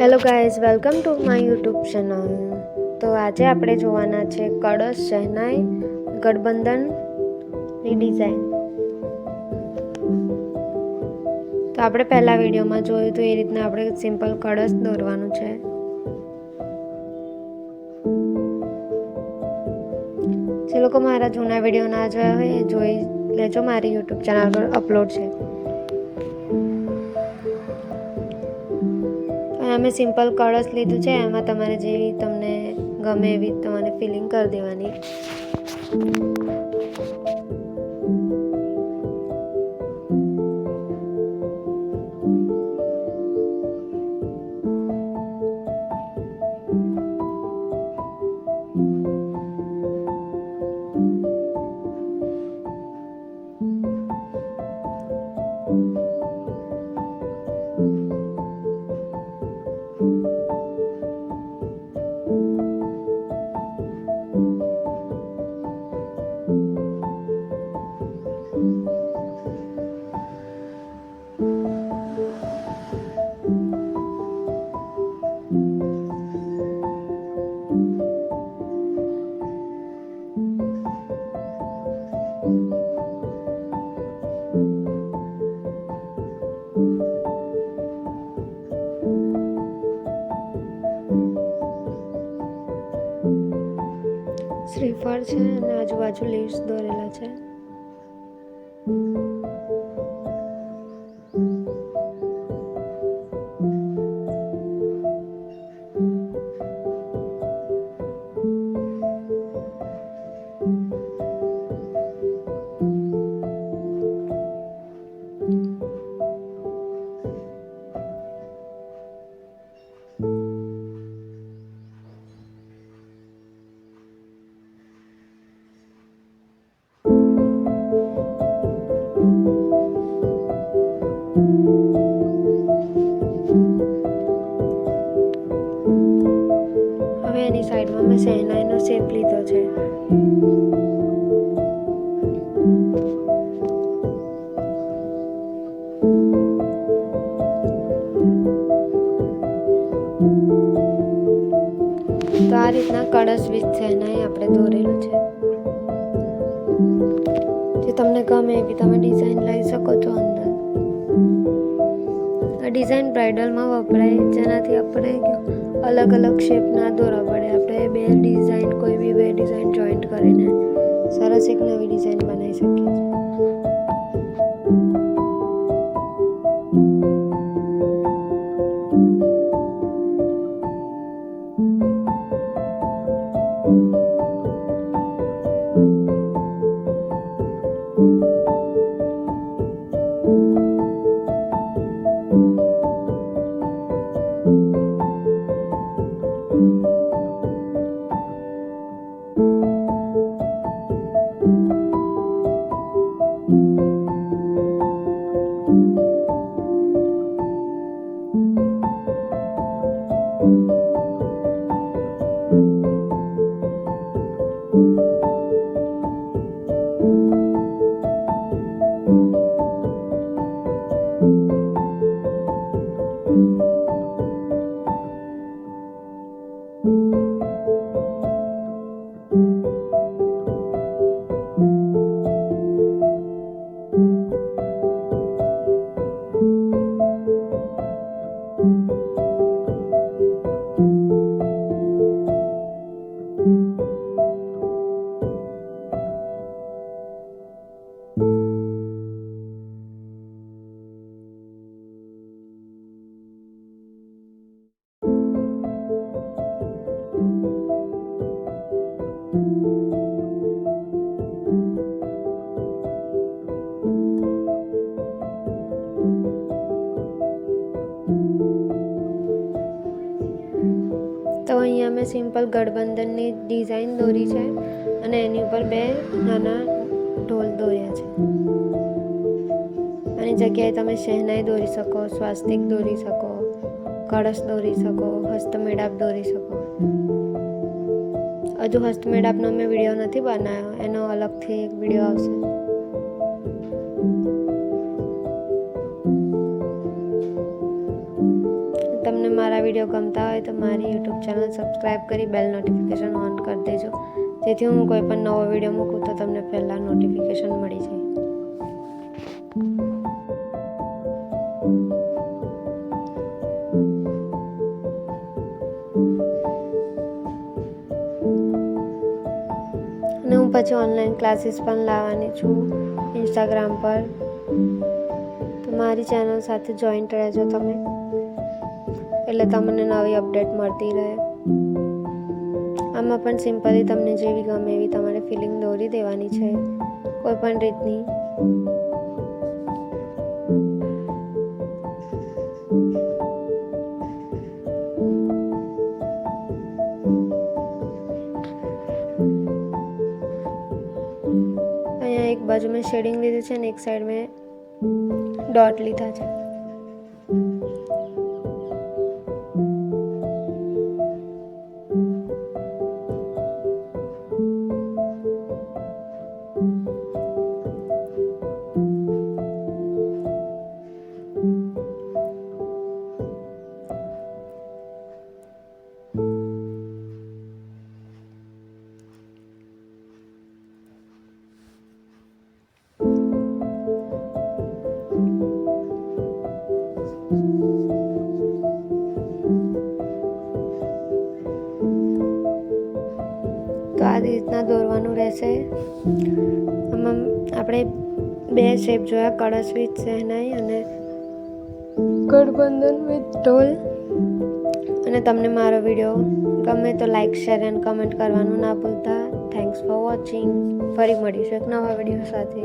Hello guys, welcome to my YouTube channel. તો આજે આપણે જોવાના છે કળશ, શહેનાઈ, ગઠબંધનની ડિઝાઇન. તો આપણે પહેલા વિડીયોમાં જોયું તો એ રીતના આપણે સિમ્પલ કળશ દોરવાનું છે. જે લોકો મારા જૂના વિડીયો ના જોયા હોય એ જોઈ લેજો, મારી યુટ્યુબ ચેનલ પર અપલોડ છે. અમે સિમ્પલ કળશ લીધું છે, એમાં તમારે જેવી તમને ગમે એવી તમારે ફિલિંગ કરી દેવાની. શ્રીફળ છે અને આજુબાજુ લીવ્સ દોરેલા છે. હવે એની સાઈડમાં મેં શહેનાઈનો શેપ લીધો છે. તો આ રીતના કળશ વિથ શહેનાઈ આપણે દોરેલું છે. જે તમને ગમે એવી તમે ડિઝાઇન લઈ શકો છો અંદર. આ ડિઝાઇન બ્રાઇડલમાં વપરાય, જેનાથી આપણે અલગ અલગ શેપ ના દોરવા પડે. આપણે બે ડિઝાઇન, કોઈ બી બે ડિઝાઇન જોઈન્ટ કરીને સરસ એક નવી ડિઝાઇન બનાવી શકીએ છીએ. તો અહીંયા મેં સિમ્પલ ગઠબંધનની ડિઝાઇન દોરી છે અને એની ઉપર બે નાના ઢોલ દોર્યા છે. આની જગ્યાએ તમે શહેનાઈ દોરી શકો, સ્વાસ્તિક દોરી શકો, કળશ દોરી શકો, હસ્તમેળાપ દોરી શકો. હજુ હસ્તમેળાપનો મેં વિડીયો નથી બનાવ્યો, એનો અલગથી એક વિડીયો આવશે. તમને મારા વિડીયો ગમતા હોય તો મારી યુટ્યુબ ચેનલ સબસ્ક્રાઈબ કરી બેલ નોટિફિકેશન ઓન કરી દેજો, જેથી હું કોઈ પણ નવો વિડીયો મૂકું તો તમને પહેલાં નોટિફિકેશન મળી જાય. અને હું પછી ઓનલાઈન ક્લાસીસ પણ લાવવાની છું ઇન્સ્ટાગ્રામ પર, તો મારી ચેનલ સાથે જોઈન્ટ રહેજો તમે, એટલે તમને નવી અપડેટ મળતી રહે. આમાં પણ સિમ્પલી તમને જેવી ગમે એવી તમારે ફિલિંગ દોરી દેવાની છે, કોઈ પણ રીતની. અહીંયા એક બાજુ મેં શેડિંગ લીધું છે અને એક સાઈડ મેં ડોટ લીધા છે. તો આ રીતના દોરવાનું રહેશે. આમાં આપણે 2 શેપ જોયા, કળશ વિથ શહેનાઈ અને ગઠબંધન વિથ ઢોલ. અને તમને મારો વિડીયો ગમે તો લાઈક, શેર એન્ડ કમેન્ટ કરવાનું ના ભૂલતા. Thanks for watching. ફરી મળીશું એક નવા વિડીયો સાથે.